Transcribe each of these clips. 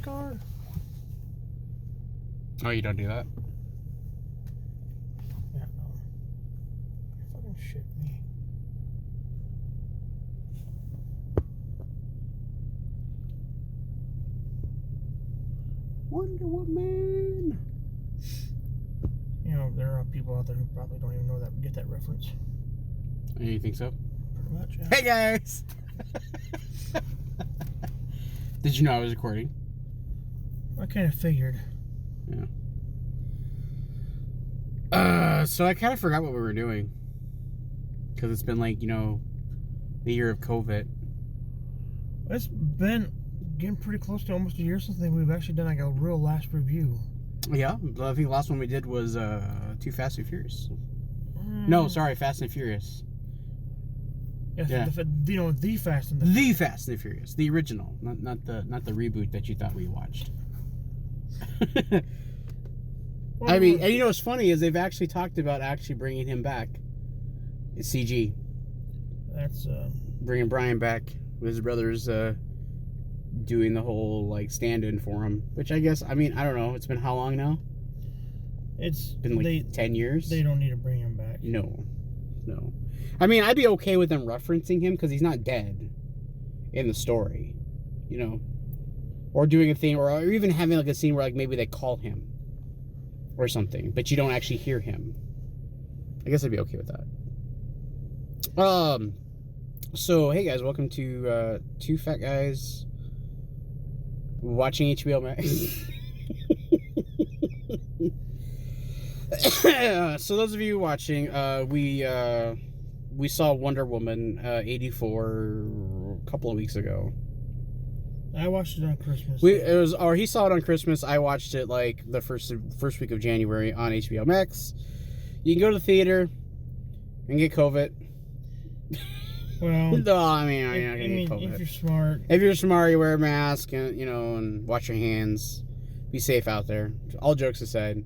car? Oh, you don't do that? Yeah, no. Fucking shit me. Wonder Woman. You know, there are people out there who probably don't even know that, get that reference. You think so? Pretty much, yeah. Hey, guys! Did you know I was recording? I kind of figured. Yeah. So I kind of forgot what we were doing. Because it's been like, the year of COVID. It's been getting pretty close to almost a year since we've actually done like a real last review. Yeah, I think the last one we did was Too Fast and Furious. No, sorry, Fast and Furious. Yeah. The Fast and the Fast and the Furious, the original, not the reboot that you thought we watched. Well, I mean, and what's funny is they've actually talked about actually bringing him back. It's CG. That's bringing Brian back with his brothers doing the whole like stand-in for him, which I guess I don't know. It's been how long now? It's been like 10 years. They don't need to bring him back. No. I mean, I'd be okay with them referencing him because he's not dead in the story, or doing a thing, or even having like a scene where like maybe they call him or something, but you don't actually hear him. I guess I'd be okay with that. So hey guys, welcome to Two Fat Guys watching HBO Max. So those of you watching, we saw Wonder Woman 84 a couple of weeks ago. I watched it on Christmas. He saw it on Christmas. I watched it like the first week of January on HBO Max. You can go to the theater and get COVID. Well, no, I mean, COVID. If you're smart. If you're smart, you wear a mask and and wash your hands. Be safe out there. All jokes aside.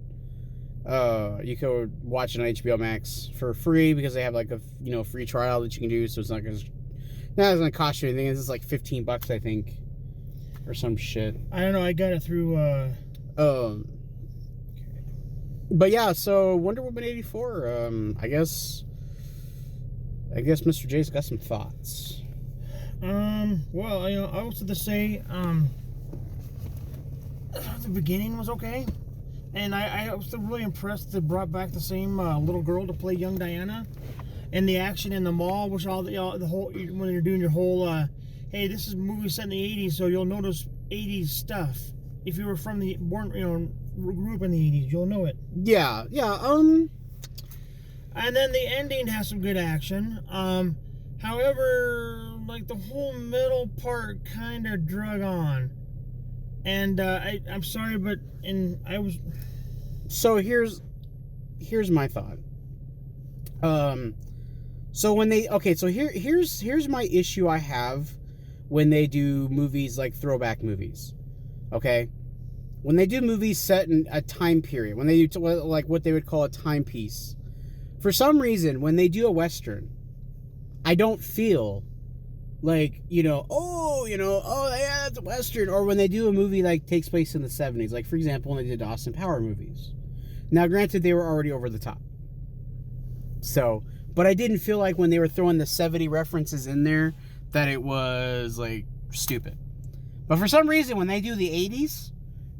You could watch it on HBO Max for free because they have like a free trial that you can do, so it's not gonna cost you anything. It's just like $15, I think, or some shit. I don't know. I got it through. But yeah, so Wonder Woman 84. I guess Mr. J's got some thoughts. Well, I was to say, the beginning was okay. And I was really impressed they brought back the same little girl to play young Diana. And the action in the mall, which the whole, when you're doing your whole, hey, this is a movie set in the 80s, so you'll notice 80s stuff. If you were from grew up in the 80s, you'll know it. Yeah. And then the ending has some good action. However, like the whole middle part kind of drug on. And I'm sorry, but So here's my thought. So when here's my issue I have when they do movies like throwback movies. Okay, when they do movies set in a time period, when they do like what they would call a timepiece, for some reason when they do a Western, I don't feel like, oh yeah, it's a Western. Or when they do a movie like takes place in the 70s, like for example when they did Austin Power movies. Now granted, they were already over the top, but I didn't feel like when they were throwing the 70 references in there that it was like stupid. But for some reason when they do the 80s,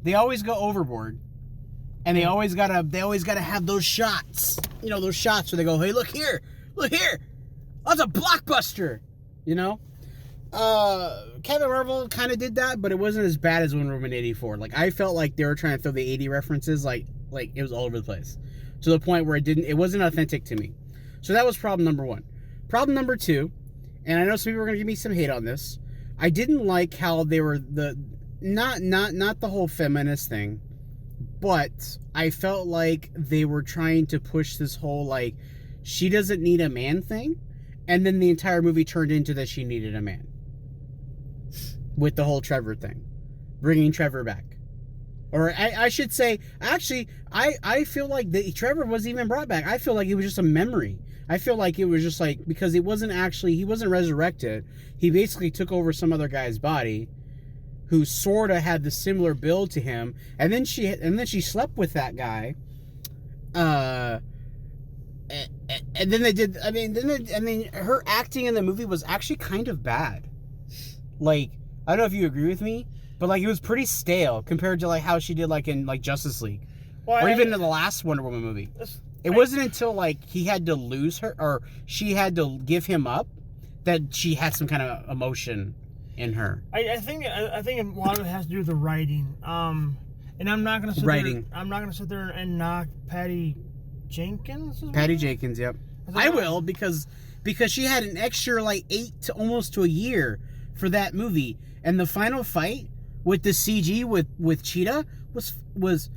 they always go overboard, and they always gotta have those shots, those shots where they go, hey, look here, that's a blockbuster, Kevin Marvel kind of did that, but it wasn't as bad as Wonder Woman 84. Like, I felt like they were trying to throw the 80 references, like it was all over the place, to the point where it wasn't authentic to me. So that was problem number one. Problem number two, and I know some people are gonna give me some hate on this, I didn't like how they were not the whole feminist thing, but I felt like they were trying to push this whole like she doesn't need a man thing, and then the entire movie turned into that she needed a man. With the whole Trevor thing. Bringing Trevor back. Or I should say, actually, I feel like Trevor wasn't even brought back. I feel like it was just a memory. I feel like it was just like, because he wasn't resurrected. He basically took over some other guy's body who sort of had the similar build to him, and then she slept with that guy. And then they did. I mean, her acting in the movie was actually kind of bad. Like, I don't know if you agree with me, but like it was pretty stale compared to like how she did like in like Justice League, or even in the last Wonder Woman movie. It wasn't until like he had to lose her, or she had to give him up, that she had some kind of emotion in her. I think a lot of it has to do with the writing. And I'm not gonna sit there and knock Patty Jenkins. Patty Jenkins, yep. I will because she had an extra like 8 to almost to a year for that movie, and the final fight with the CG with Cheetah was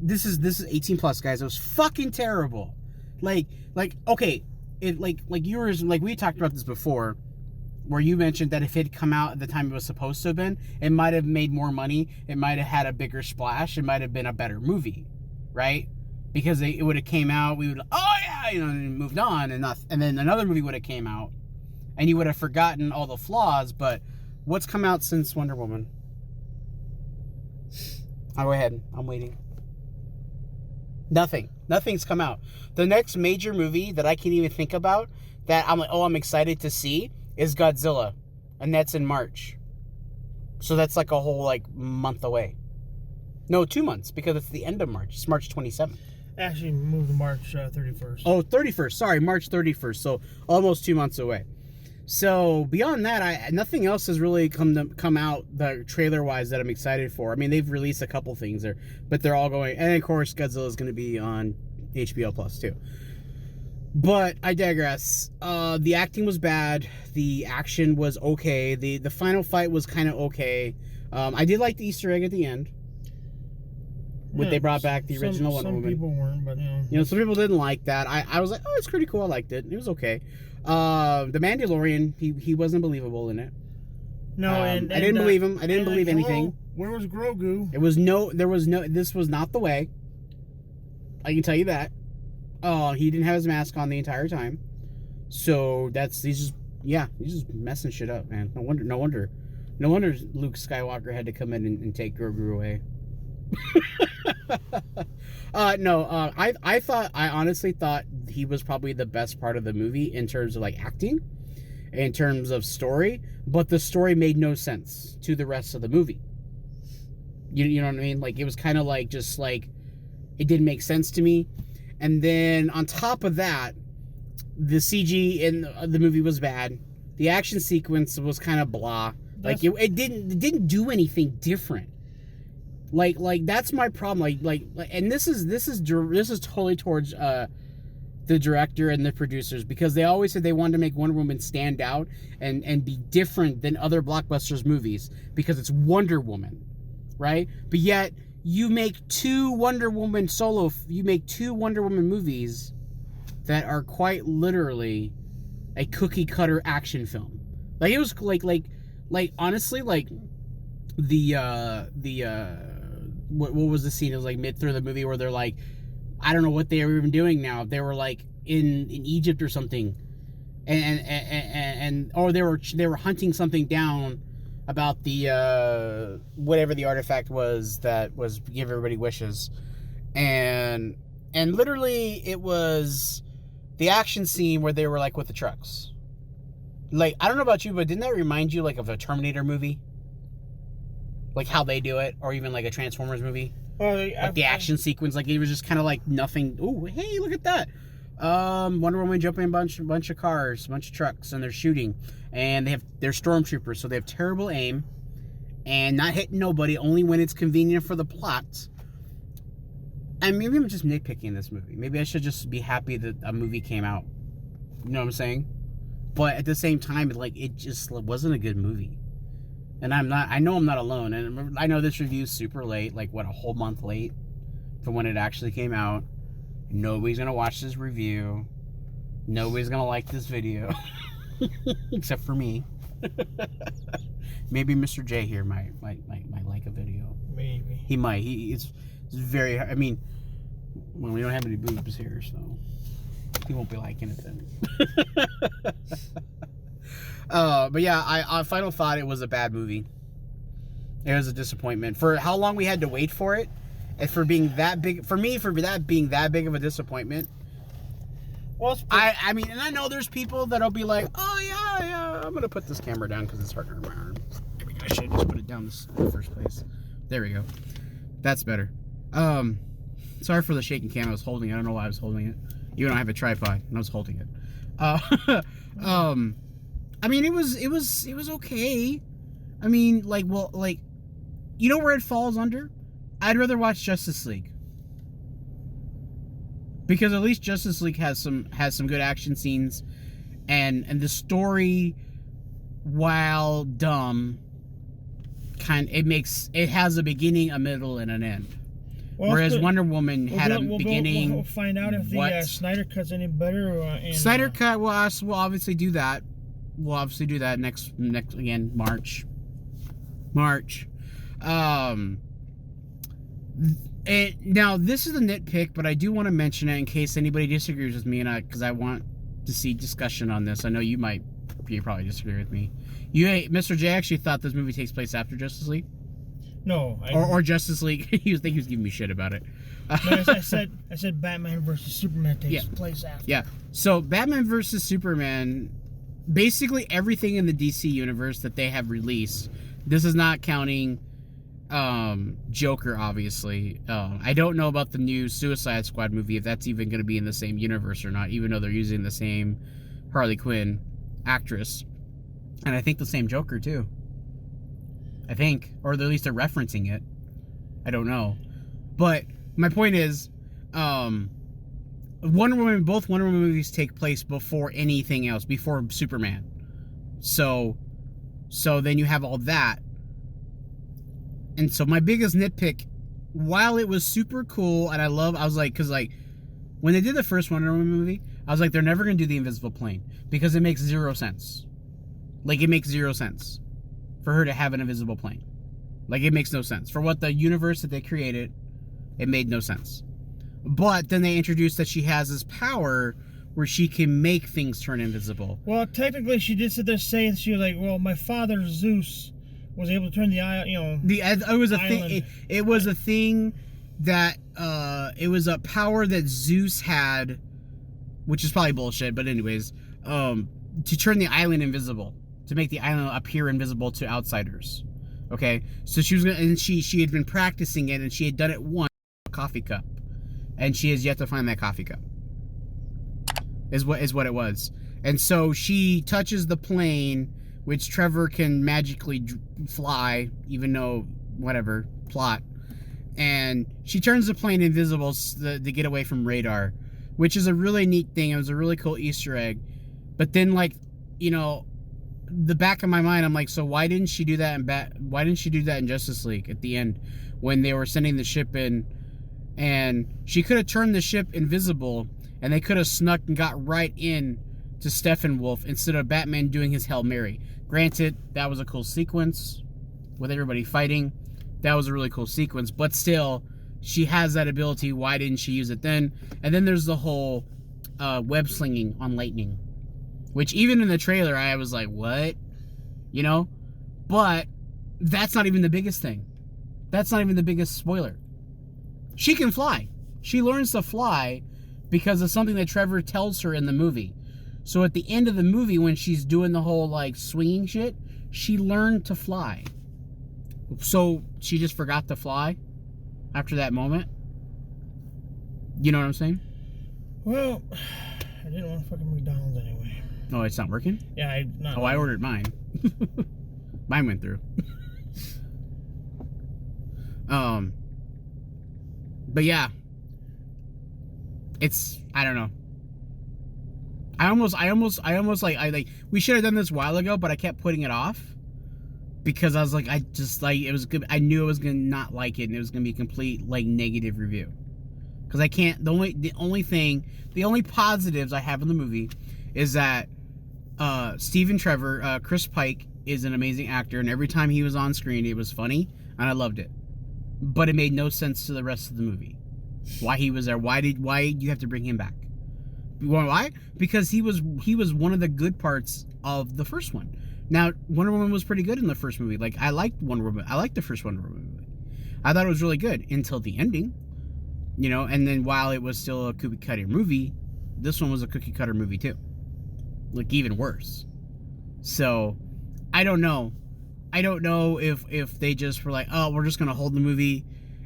this is 18 plus, guys. It was fucking terrible. Like okay, it like you were like we talked about this before, where you mentioned that if it had come out at the time it was supposed to have been, it might have made more money, it might have had a bigger splash, it might have been a better movie, right? Because it would have came out, we would, oh yeah, and moved on, and then another movie would have came out, and you would have forgotten all the flaws. But what's come out since Wonder Woman? Oh, go ahead, I'm waiting. Nothing's come out. The next major movie that I can even think about that I'm like, oh, I'm excited to see is Godzilla, and that's in March. So that's like a whole like month away. No, 2 months, because it's the end of March. It's March 27th. Actually moved to March 31st. Oh, 31st. Sorry, March 31st. So almost 2 months away. So beyond that, nothing else has really come out the trailer wise that I'm excited for. I mean, they've released a couple things there, but they're all going. And of course, Godzilla is going to be on HBO Plus too. But I digress. The acting was bad. The action was okay. The final fight was kind of okay. I did like the Easter egg at the end. They brought back the original Wonder Woman. Some people weren't, but some people didn't like that. I was like, oh, it's pretty cool. I liked it. It was okay. The Mandalorian, he wasn't believable in it. No, and I didn't believe him. I didn't believe anything. Where was Grogu? This was not the way. I can tell you that. He didn't have his mask on the entire time. So he's just messing shit up, man. No wonder Luke Skywalker had to come in and take Grogu away. I honestly thought he was probably the best part of the movie in terms of like acting, in terms of story, but the story made no sense to the rest of the movie. You know what I mean? Like, it was kind of like, just like, it didn't make sense to me. And then on top of that, the CG in the movie was bad. The action sequence was kind of blah. Like, it didn't do anything different. Like that's my problem. And this is totally towards the director and the producers, because they always said they wanted to make Wonder Woman stand out and be different than other blockbusters movies because it's Wonder Woman, right? But yet you make two Wonder Woman movies that are quite literally a cookie cutter action film. Like, it was like honestly, like what was the scene? It was like mid through the movie where they're like, I don't know what they were even doing now. They were like in Egypt or something, and or they were hunting something down about the whatever the artifact was that was give everybody wishes, and literally it was the action scene where they were like with the trucks. Like, I don't know about you, but didn't that remind you like of a Terminator movie? Like how they do it, or even like a Transformers movie. Like the action sequence, like it was just kind of like nothing. Oh, hey, look at that! Wonder Woman jumping a bunch of cars, a bunch of trucks, and they're shooting, and they're stormtroopers, so they have terrible aim, and not hitting nobody, only when it's convenient for the plot. And maybe I'm just nitpicking this movie. Maybe I should just be happy that a movie came out. You know what I'm saying? But at the same time, it just wasn't a good movie. And I know I'm not alone. And I know this review's super late, like what, a whole month late from when it actually came out. Nobody's going to watch this review. Nobody's going to like this video. Except for me. Maybe Mr. J here might like a video. Maybe. He might. It's very, I mean, well, we don't have any boobs here, so he won't be liking it then. But yeah, I final thought it was a bad movie. It was a disappointment for how long we had to wait for it, and for being that big. For me, for that being that big of a disappointment. Well, I mean, and I know there's people that'll be like, oh yeah, I'm gonna put this camera down because it's harder on my arm. Maybe I should just put it down in the first place. There we go. That's better. Sorry for the shaking cam I was holding. I don't know why I was holding it. Even though I have a tripod and I was holding it. I mean, it was okay. I mean, like, well, like, you know where it falls under? I'd rather watch Justice League. Because at least Justice League has some good action scenes, and the story, while dumb, it has a beginning, a middle, and an end. Well, whereas Wonder Woman had a beginning. We'll find out if the Snyder Cut's any better. Snyder Cut, we'll obviously do that. We'll obviously do that next again, March. Now this is a nitpick, but I do want to mention it in case anybody disagrees with me, because I want to see discussion on this. I know you probably disagree with me. Mr. J actually thought this movie takes place after Justice League. No, or Justice League. He was giving me shit about it. No, I said Batman versus Superman takes place after. Yeah. So Batman versus Superman, basically everything in the DC universe that they have released. This is not counting Joker, obviously. I don't know about the new Suicide Squad movie, if that's even going to be in the same universe or not, even though they're using the same Harley Quinn actress. And I think the same Joker, too. I think. Or at least they're referencing it. I don't know. But my point is, both Wonder Woman movies take place before anything else, before Superman. So then you have all that. And so my biggest nitpick, while it was super cool, and I was like, because like, when they did the first Wonder Woman movie, I was like, they're never going to do the invisible plane, because it makes zero sense. Like, it makes zero sense for her to have an invisible plane. Like, it makes no sense. For what the universe that they created, it made no sense. But then they introduced that she has this power where she can make things turn invisible. Well, technically, she did sit there saying, she was like, well, my father, Zeus, was able to turn the eye, it was a thing. It was a thing that it was a power that Zeus had, which is probably bullshit. But anyways, to turn the island invisible, to make the island appear invisible to outsiders. Okay, so she was gonna, and she had been practicing it, and she had done it once. A coffee cup, and she has yet to find that coffee cup. Is what it was, and so she touches the plane, which Trevor can magically fly, even though, whatever, plot. And she turns the plane invisible to get away from radar, which is a really neat thing. It was a really cool Easter egg. But then, like, the back of my mind, I'm like, so why didn't she do that why didn't she do that in Justice League at the end when they were sending the ship in? And she could have turned the ship invisible, and they could have snuck and got right in to Steppenwolf instead of Batman doing his Hail Mary. Granted, that was a cool sequence with everybody fighting. That was a really cool sequence, but still, she has that ability. Why didn't she use it then? And then there's the whole web slinging on lightning, which even in the trailer, I was like, what? But that's not even the biggest thing. That's not even the biggest spoiler. She can fly. She learns to fly because of something that Trevor tells her in the movie. So at the end of the movie, when she's doing the whole, like, swinging shit, she learned to fly. So she just forgot to fly after that moment? You know what I'm saying? Well, I didn't want fucking McDonald's anyway. Oh, it's not working? Yeah, I ordered mine. Mine went through. But yeah. I don't know. We should have done this a while ago, but I kept putting it off because I was like, it was good. I knew I was gonna not like it, and it was gonna be a complete, like, negative review. Because I can't. The only positives I have in the movie is that Stephen Trevor, Chris Pike, is an amazing actor, and every time he was on screen, it was funny, and I loved it. But it made no sense to the rest of the movie. Why he was there? Why you have to bring him back? Why? Because he was one of the good parts of the first one. Now, Wonder Woman was pretty good in the first movie. Like, I liked Wonder Woman. I liked the first Wonder Woman movie. I thought it was really good until the ending. You know, and then while it was still a cookie cutter movie, this one was a cookie cutter movie too. Like, even worse. So, I don't know. I don't know if they just were like, oh, we're just going to hold the movie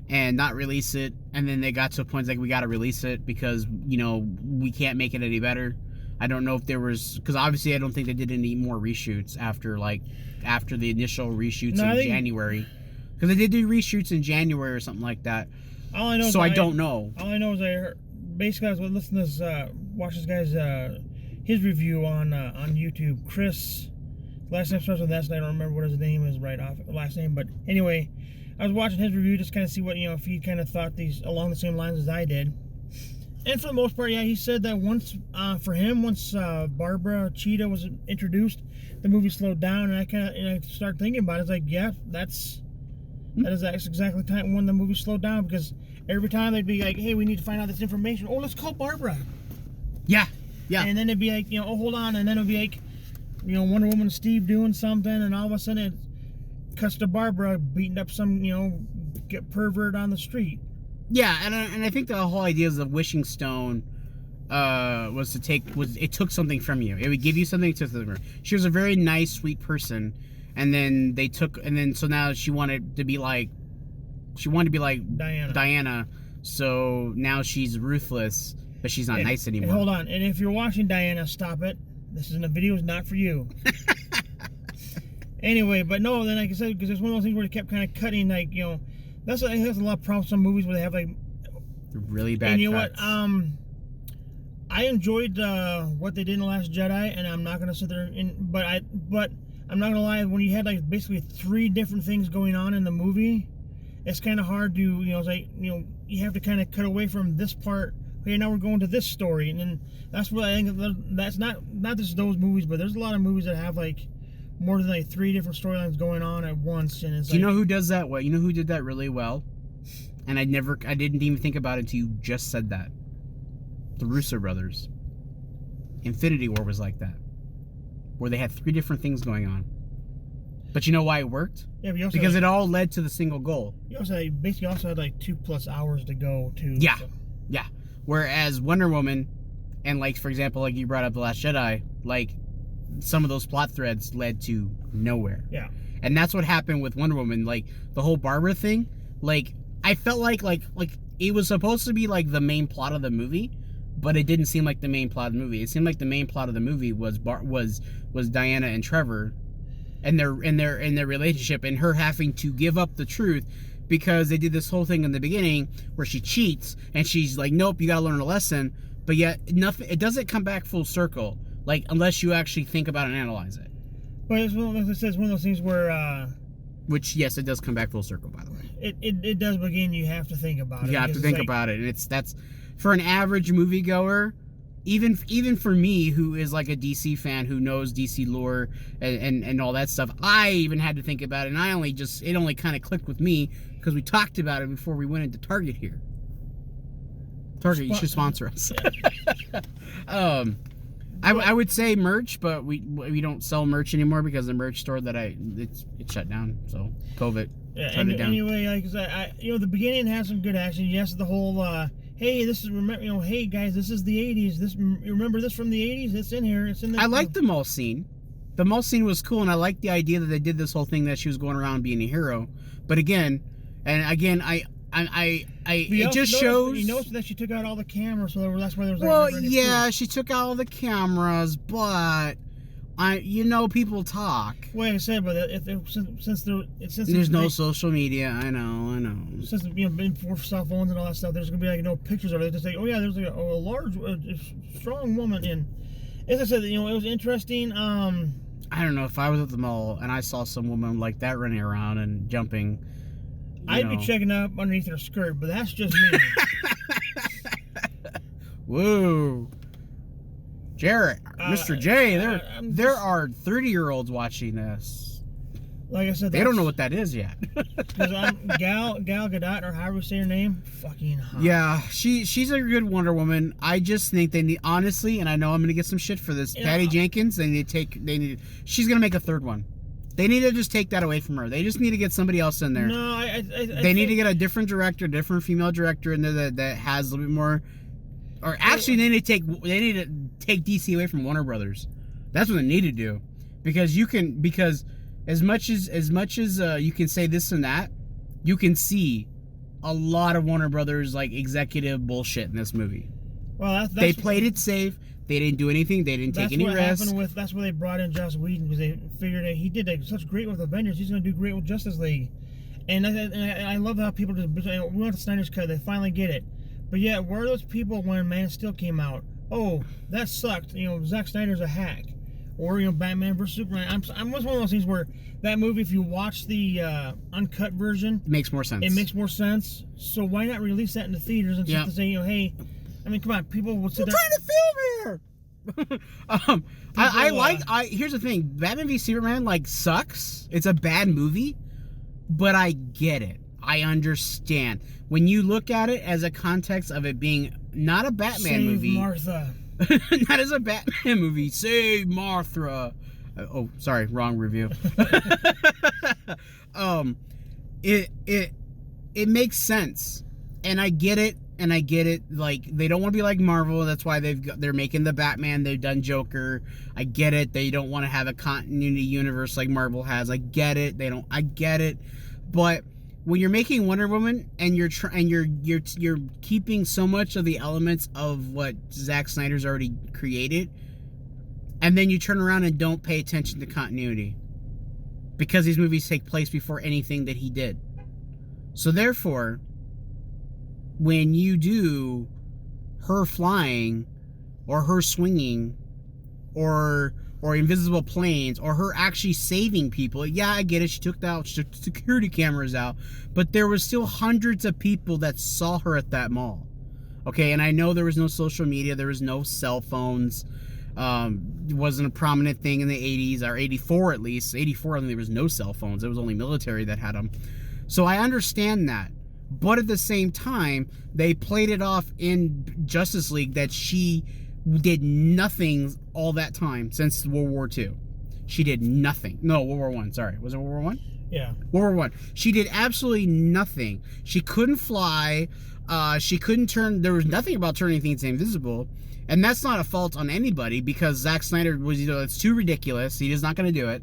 and not release it. And then they got to a point like, we got to release it because, you know, we can't make it any better. I don't know if there was, because obviously I don't think they did any more reshoots after the initial reshoots in January. Because they did do reshoots in January or something like that. All I know so I don't know. All I know is I heard, basically I was listening to this, watch this guy's, his review on YouTube. Chris, last name starts with S, and I don't remember what his name is right off, last name, but anyway, I was watching his review just kind of see what, you know, if he kind of thought these along the same lines as I did. And for the most part, yeah, he said that once, for him, once Barbara Cheetah was introduced, the movie slowed down, and I started thinking about it. It's like, yeah, that is exactly the time when the movie slowed down, because every time they'd be like, hey, we need to find out this information. Oh, let's call Barbara. Yeah, yeah. And then it'd be like, you know, oh, hold on, and then it'd be like, you know, Wonder Woman and Steve doing something, and all of a sudden it cuts to Barbara beating up some, you know, pervert on the street. Yeah, and I think the whole idea of the wishing stone it took something from you. It would give you something to something. She was a very nice, sweet person, and then so now she wanted to be like Diana. So now she's ruthless, but she's not nice anymore. And hold on, and if you're watching Diana, stop it. This is a video, is not for you. Anyway, but no, then like I said, because it's one of those things where they kept kind of cutting, like, you know, I think that's a lot of problems with some movies where they have like really bad. And you know cuts. what? I enjoyed what they did in The Last Jedi, and I'm not gonna sit there but I'm not gonna lie, when you had like basically 3 different things going on in the movie, it's kind of hard to, you know, it's like, you know, you have to kind of cut away from this part. Okay, now we're going to this story, and then that's what I think. That's not just those movies, but there's a lot of movies that have like more than like 3 different storylines going on at once, and it's. Do you know who does that well? You know who did that really well? And I didn't even think about it until you just said that. The Russo brothers. Infinity War was like that, where they had 3 different things going on. But you know why it worked? Yeah, but because it all led to the single goal. You also basically had like 2+ hours to go too. Yeah, so. Yeah. Whereas Wonder Woman, and like for example, like you brought up The Last Jedi, like some of those plot threads led to nowhere. Yeah. And that's what happened with Wonder Woman. Like the whole Barbara thing, like I felt like it was supposed to be like the main plot of the movie, but it didn't seem like the main plot of the movie. It seemed like the main plot of the movie was Diana and Trevor, and their relationship, and her having to give up the truth because they did this whole thing in the beginning where she cheats and she's like, nope, you gotta learn a lesson, but yet nothing. It doesn't come back full circle, like unless you actually think about it and analyze it. But it's one of those things where. Which, yes, it does come back full circle, by the way. It does, but again, you have to think about it. You have to think about it, and that's for an average moviegoer, even for me, who is like a DC fan, who knows DC lore and all that stuff, I even had to think about it, and it only kind of clicked with me because we talked about it before we went into Target here. Target, you should sponsor us. Yeah. I would say merch, but we don't sell merch anymore because the merch store that it's shut down. So COVID shut it down. Anyway, like I the beginning has some good action. Yes, the whole hey, this is hey guys, this is the '80s. You remember this from the '80s? It's in here. It's in. I like the mall scene. The mall scene was cool, and I liked the idea that they did this whole thing that she was going around being a hero. But again, it just shows. You noticed that she took out all the cameras, so that's why there was. Well, yeah, she took out all the cameras, but people talk. Well, like I said, but since there's no social media, I know. Since been for cell phones and all that stuff, there's gonna be like no pictures of it. Just like, oh yeah, there's a large, strong woman, and as I said, it was interesting. I don't know if I was at the mall and I saw some woman like that running around and jumping. I'd be checking up underneath her skirt, but that's just me. Whoa. Jarrett, Mr. J, there are 30-year-olds watching this. Like I said, they don't know what that is yet. Gal Gadot, or however you say her name, fucking hot. Yeah, she's a good Wonder Woman. I just think they need, honestly, and I know I'm gonna get some shit for this. Yeah. Patty Jenkins, she's gonna make a third one. They need to just take that away from her. They just need to get somebody else in there. No, they need to get a different director, different female director in there that has a little bit more. Or actually, they need to take DC away from Warner Brothers. That's what they need to do, because as much as you can say this and that, you can see a lot of Warner Brothers like executive bullshit in this movie. Well, they played it safe. They didn't do anything. They didn't take any risks. That's why they brought in Joss Whedon, because they figured that he did such great with Avengers. He's going to do great with Justice League. And I love how people just, we want the Snyder's Cut. They finally get it. But yeah, where are those people when Man of Steel came out? Oh, that sucked. You know, Zack Snyder's a hack. Or, you know, Batman vs. Superman. I'm one of those things where that movie, if you watch the uncut version, it makes more sense. It makes more sense. So why not release that in the theaters and just to say, you know, hey, I mean, come on, people will sit there. We're trying to film here. Here's the thing. Batman v Superman like sucks. It's a bad movie, but I get it. I understand. When you look at it as a context of it being not a Batman movie. Martha. Not as a Batman movie. Save Martha. Oh, sorry, wrong review. It makes sense, and I get it. Like, they don't want to be like Marvel. That's why they're making the Batman. They've done Joker. I get it. They don't want to have a continuity universe like Marvel has. I get it. I get it. But when you're making Wonder Woman and you're keeping so much of the elements of what Zack Snyder's already created, and then you turn around and don't pay attention to continuity, because these movies take place before anything that he did. So therefore, when you do her flying, or her swinging, or invisible planes, or her actually saving people, yeah, I get it, she took security cameras out, but there was still hundreds of people that saw her at that mall. Okay, and I know there was no social media, there was no cell phones, it wasn't a prominent thing in the 80s, or 84 at least. 84, I think there was no cell phones, it was only military that had them. So I understand that. But at the same time, they played it off in Justice League that she did nothing all that time since World War II. She did nothing. No, World War I, sorry. Was it World War I? Yeah. World War I. She did absolutely nothing. She couldn't fly. She couldn't turn... There was nothing about turning things invisible. And that's not a fault on anybody, because Zack Snyder was, you know, it's too ridiculous. He is not going to do it.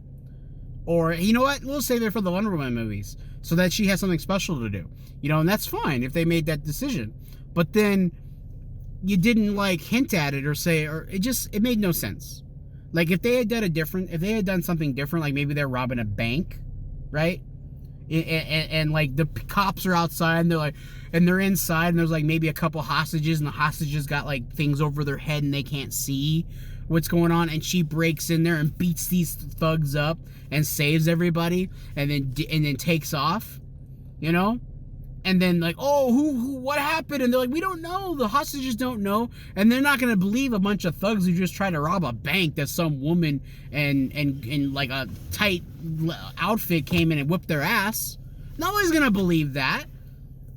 Or, you know what? We'll save it for the Wonder Woman movies, so that she has something special to do. You know, and that's fine if they made that decision. But then you didn't like hint at it or say, or it made no sense. Like, if they had done something different, like maybe they're robbing a bank, right? And like the cops are outside and they're inside, and there's like maybe a couple hostages, and the hostages got like things over their head and they can't see what's going on, and she breaks in there and beats these thugs up and saves everybody, and then takes off, you know? And then like, oh, who what happened? And they're like, we don't know. The hostages don't know. And they're not gonna believe a bunch of thugs who just tried to rob a bank that some woman and like a tight outfit came in and whipped their ass. Nobody's gonna believe that.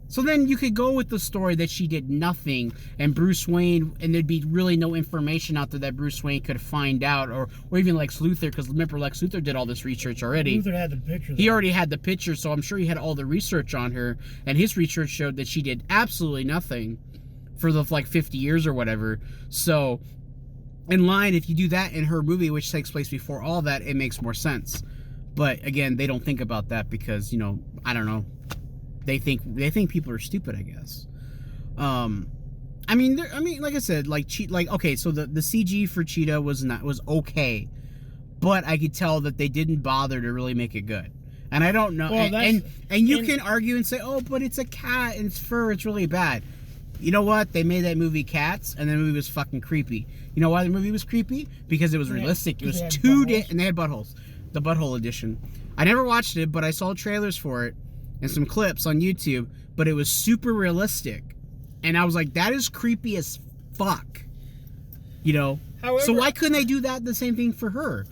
So then you could go with the story that she did nothing, and Bruce Wayne, and there'd be really no information out there that Bruce Wayne could find out, or even Lex Luthor, because remember, Lex Luthor did all this research already. Luthor had the picture. He already had the picture, so I'm sure he had all the research on her, and his research showed that she did absolutely nothing for the like 50 years or whatever. So, in line, if you do that in her movie, which takes place before all that, it makes more sense. But again, they don't think about that because, you know, I don't know. They think people are stupid, I guess. I mean, like I said, okay, so the CG for Cheetah was okay, but I could tell that they didn't bother to really make it good. And I don't know, well, and you can argue and say, oh, but it's a cat and it's fur, it's really bad. You know what? They made that movie Cats, and the movie was fucking creepy. You know why the movie was creepy? Because it was realistic. It was and they had buttholes. The butthole edition. I never watched it, but I saw trailers for it and some clips on YouTube, but it was super realistic. And I was like, that is creepy as fuck. You know? However, so why couldn't they do that the same thing for her?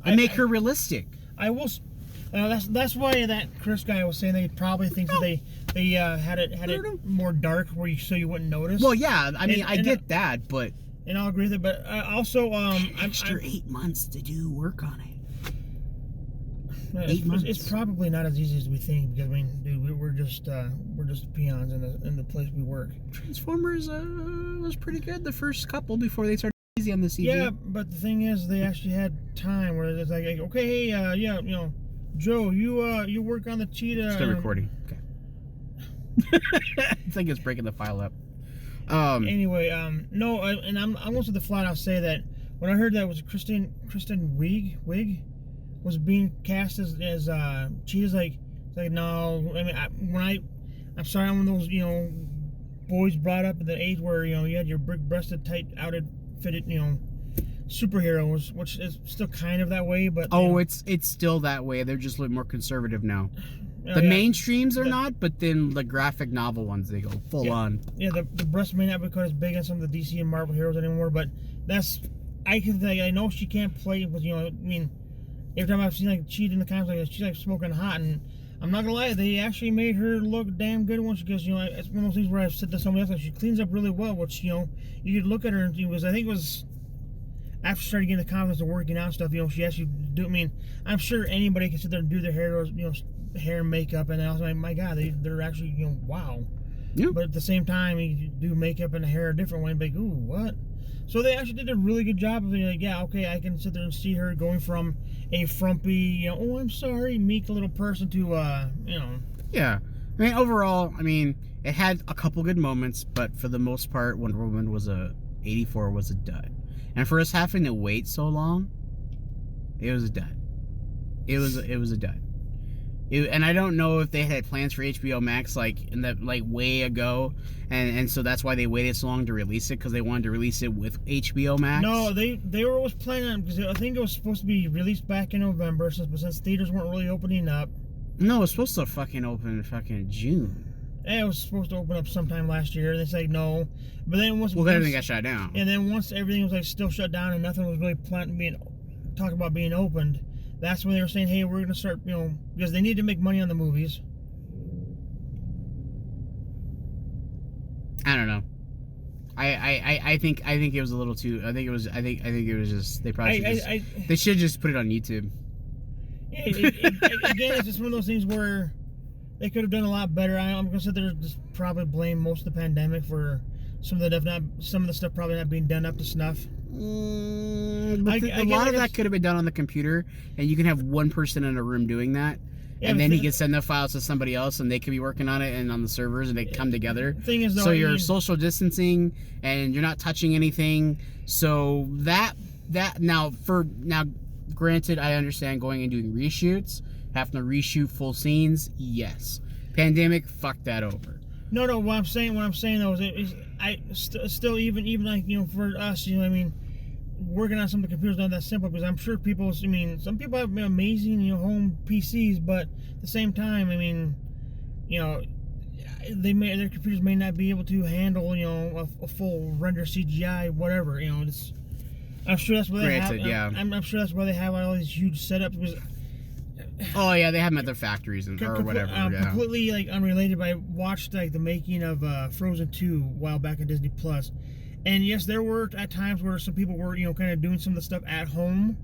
And make her realistic? I will That's why that Chris guy was saying they probably think that they had it more dark where you wouldn't notice. Well, yeah, I mean, I get that, but and I'll agree with it. But also, extra 8 months to do work on it. 8 months. It's probably not as easy as we think because I mean, dude, we're just peons in the place we work. Transformers was pretty good the first couple before they started easy on the CG. Yeah, but the thing is, they actually had time where it's like, okay, hey, yeah, Joe, you work on the cheetah. Still recording. Okay. I think it's breaking the file up. Anyway, no, and I'm almost at the flat out say that when I heard that was Kristen Wiig was being cast as cheetah's like no, I mean I'm sorry, I'm one of those boys brought up at the age where you had your brick-breasted, tight outed fitted superheroes, which is still kind of that way, but it's still that way. They're just a little more conservative now. The mainstreams are not, but then the graphic novel ones, they go full on. Yeah, the breast may not be quite as big on some of the DC and Marvel heroes anymore, but I know she can't play, but I mean, every time I've seen like Cheetah in the comics, like she's like smoking hot, and I'm not gonna lie, they actually made her look damn good once she goes. It's one of those things where I've said to somebody else, like she cleans up really well, which you could look at her and I think it was after she started getting the confidence of working out and stuff. She actually do. I mean, I'm sure anybody can sit there and do their hair, hair and makeup, and also, like, my God, they're actually wow. Yeah. But at the same time, you do makeup and hair a different way, and be like, ooh, what? So they actually did a really good job of being like, yeah, okay, I can sit there and see her going from a frumpy, oh, I'm sorry, meek little person to, Yeah. I mean, overall, it had a couple good moments, but for the most part, Wonder Woman 84 was a dud. And for us having to wait so long, it was a dud. It was a dud. And I don't know if they had plans for HBO Max way ago, and so that's why they waited so long to release it, because they wanted to release it with HBO Max. No, they were always planning on, because I think it was supposed to be released back in November, since theaters weren't really opening up. No, it was supposed to fucking open in June. Yeah, it was supposed to open up sometime last year. They said no, but then once everything got shut down, and then once everything was still shut down and nothing was really talking about being opened, that's when they were saying, hey, we're going to start, because they need to make money on the movies. I don't know. I think it was a little too. I think it was just they probably they should just put it on YouTube. Yeah, again, it's just one of those things where they could have done a lot better. I'm gonna sit there and just probably blame most of the pandemic for some of the stuff probably not being done up to snuff. But a lot of that could have been done on the computer, and you can have one person in a room doing that, and then he can send the files to somebody else, and they could be working on it and on the servers, and they come together. Thing is, though, so you're social distancing, and you're not touching anything. So that now, granted, I understand going and doing reshoots, having to reshoot full scenes. Yes, pandemic fucked that over. No. What I'm saying though is still even like for us, working on some of the computers not that simple, because I'm sure some people have amazing home PCs, but at the same time, their computers may not be able to handle a full render CGI, whatever. I'm sure that's why they have. Yeah. I'm sure that's why they have all these huge setups. Because oh yeah, they have them at their factories or whatever. Completely unrelated, but I watched the making of Frozen 2 a while back on Disney Plus, and yes, there were at times where some people were kind of doing some of the stuff at home,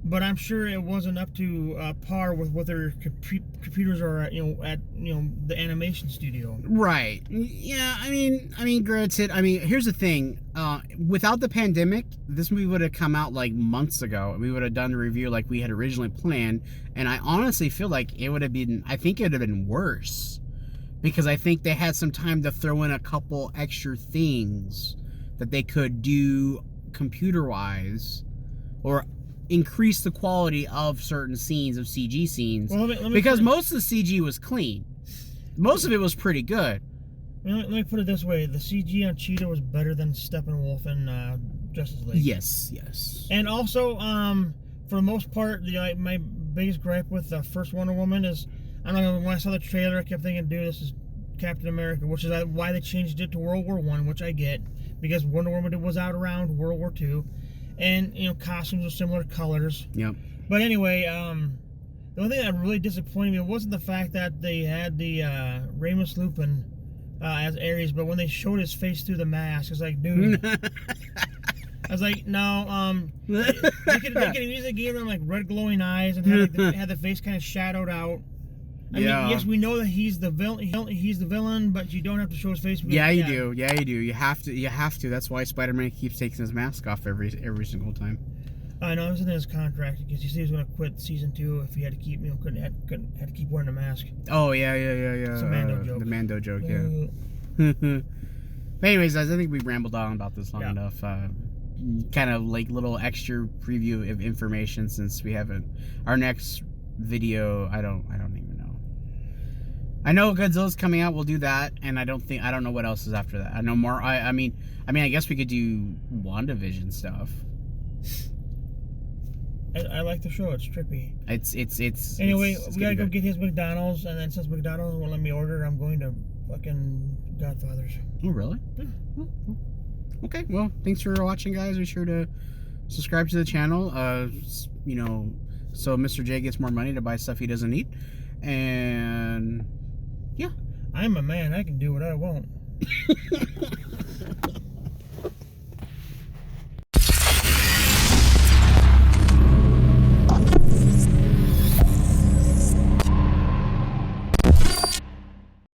but I'm sure it wasn't up to par with what their computers are at the animation studio. Right. Yeah. I mean, granted. Here's the thing. Without the pandemic, this movie would have come out months ago. We would have done the review like we had originally planned, and I honestly feel like it would have been. I think it would have been worse, because I think they had some time to throw in a couple extra things that they could do computer-wise, or increase the quality of certain scenes, of CG scenes. Well, let me because most of the CG was clean. Most of it was pretty good. Let me put it this way: the CG on Cheetah was better than Steppenwolf and Justice League. Yes. And also, for the most part, my biggest gripe with the first Wonder Woman is, I don't know, when I saw the trailer, I kept thinking, dude, this is Captain America, which is why they changed it to World War I, which I get, because Wonder Woman was out around World War II. And costumes are similar colors. Yep. But anyway, The only thing that really disappointed me wasn't the fact that they had the Remus Lupin as Ares, but when they showed his face through the mask, it's like, dude. I was like, no, they could easily give him like red glowing eyes and had the face kind of shadowed out. I mean, yes, we know that he's the villain. He's the villain, but you don't have to show his face. Because, yeah, you do. Yeah, you do. You have to. You have to. That's why Spider-Man keeps taking his mask off every single time. I know it was in his contract because he said he was going to quit season 2 if he had to keep, had to keep wearing a mask. Oh yeah. It's a Mando joke. The Mando joke, yeah. But anyways, guys, I think we rambled on about this long enough. Kind of like little extra preview of information since we haven't. Our next video, I don't even know. I know Godzilla's coming out. We'll do that, and I don't know what else is after that. I know more. I mean, I guess we could do WandaVision stuff. I like the show. It's trippy. It's anyway, we gotta go get his McDonald's, and then since McDonald's won't let me order, I'm going to fucking Godfather's. Oh, really? Yeah. Okay. Well, thanks for watching, guys. Be sure to subscribe to the channel. You know, so Mr. J gets more money to buy stuff he doesn't need, and yeah, I'm a man. I can do what I want.